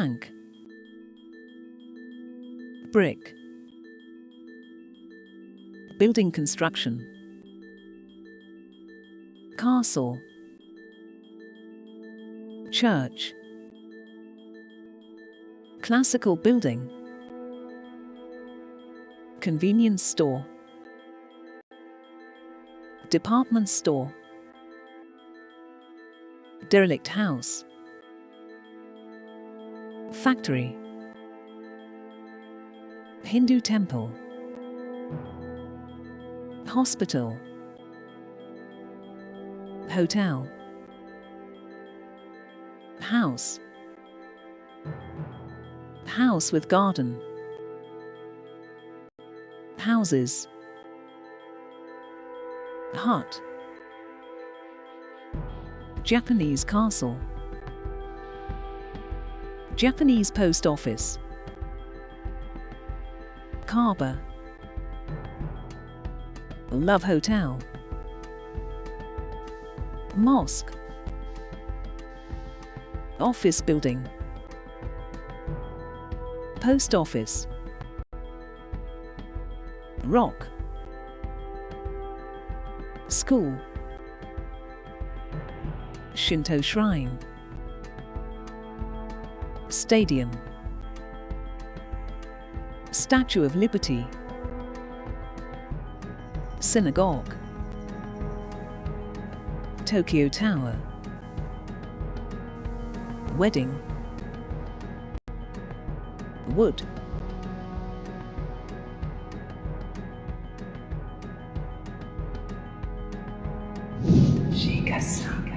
Tank. Brick. Building construction. Castle. Church. Classical building. Convenience store. Department store. Derelict house. Factory. Hindu temple. Hospital. Hotel. House. House with garden. Houses. Hut. Japanese castle. Japanese post office. Kaaba. Love hotel. Mosque. Office building. Post office. Rock. School. Shinto shrine. Stadium. Statue of Liberty. Synagogue. Tokyo Tower. Wedding. Wood. Jecasa.